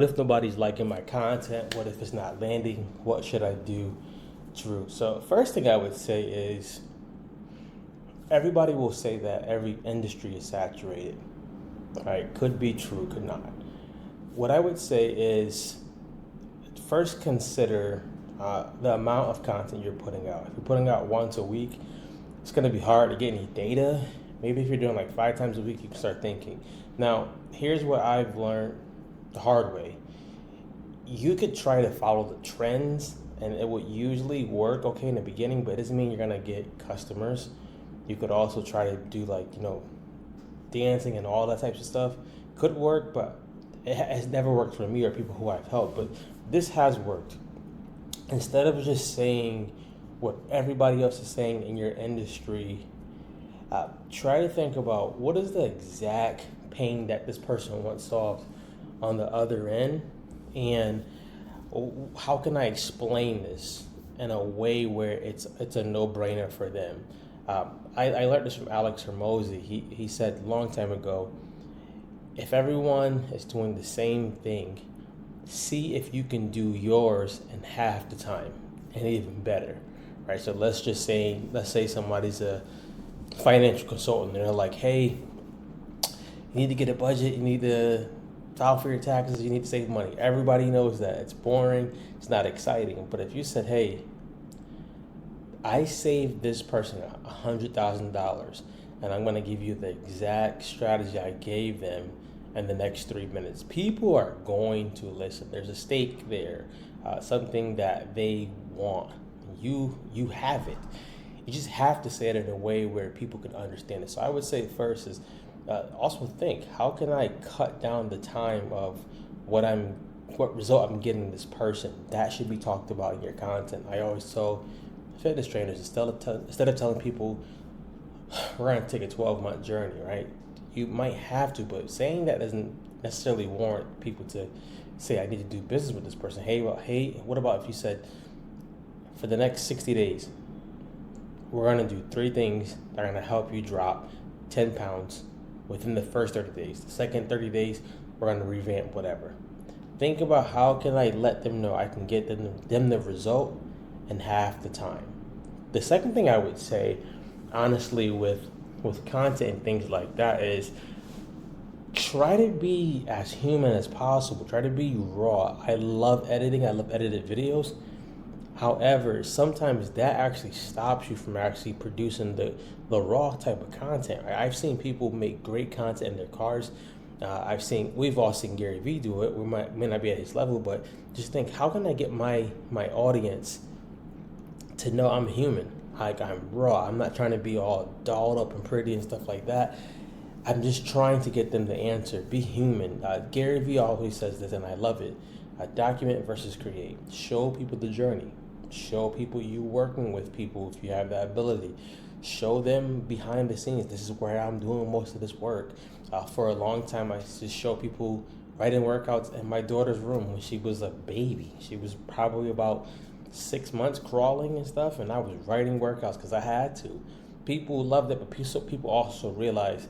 What if nobody's liking my content? What if it's not landing? What should I do? Drew. So first thing I would say is everybody will say that every industry is saturated. Right? Could be true, could not. What I would say is first consider the amount of content you're putting out. If you're putting out once a week, it's going to be hard to get any data. Maybe if you're doing like 5 times a week, you can start thinking. Now, here's what I've learned the hard way. You could try to follow the trends and it would usually work okay in the beginning, but it doesn't mean you're going to get customers. You could also try to do dancing and all that types of stuff. Could work, but it has never worked for me or people who I've helped. But this has worked. Instead of just saying what everybody else is saying in your industry, try to think about what is the exact pain that this person wants solved on the other end, and how can I explain this in a way where it's a no-brainer for them. I learned this from Alex Hermosi. He said a long time ago, if everyone is doing the same thing, see if you can do yours in half the time and even better, right? So let's say somebody's a financial consultant and they're like, hey, you need to get a budget, you need to file for your taxes, you need to save money. Everybody knows that. It's boring, it's not exciting. But if you said, hey, I saved this person $100,000 and I'm going to give you the exact strategy I gave them in the next 3 minutes, people are going to listen. There's a stake there, something that they want. You have it. You just have to say it in a way where people can understand it. So I would say first is also think, how can I cut down the time of what result I'm getting this person? That should be talked about in your content. I always tell fitness trainers, instead of telling people we're going to take a 12-month journey, right? You might have to, but saying that doesn't necessarily warrant people to say, I need to do business with this person. Hey, what about if you said, for the next 60 days, we're going to do 3 things that are going to help you drop 10 pounds within the first 30 days. The second 30 days, we're going to revamp whatever. Think about how can I let them know I can get them the result in half the time. The second thing I would say, honestly, with content and things like that is try to be as human as possible. Try to be raw. I love editing. I love edited videos. However, sometimes that actually stops you from actually producing the raw type of content. I've seen people make great content in their cars. We've all seen Gary Vee do it. We may not be at his level, but just think, how can I get my audience to know I'm human? Like, I'm raw. I'm not trying to be all dolled up and pretty and stuff like that. I'm just trying to get them the answer. Be human. Gary Vee always says this, and I love it. Document versus create. Show people the journey. Show people you working with people if you have that ability. Show them behind the scenes. This is where I'm doing most of this work. For a long time, I used to show people writing workouts in my daughter's room when she was a baby. She was probably about 6 months crawling and stuff, and I was writing workouts because I had to. People loved it, but people also realized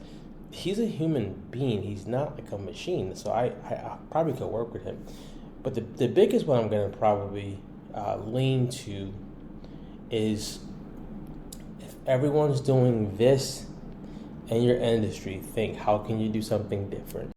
he's a human being. He's not like a machine, so I probably could work with him. But the biggest one I'm going to probably lean to is, if everyone's doing this in your industry, think, how can you do something different?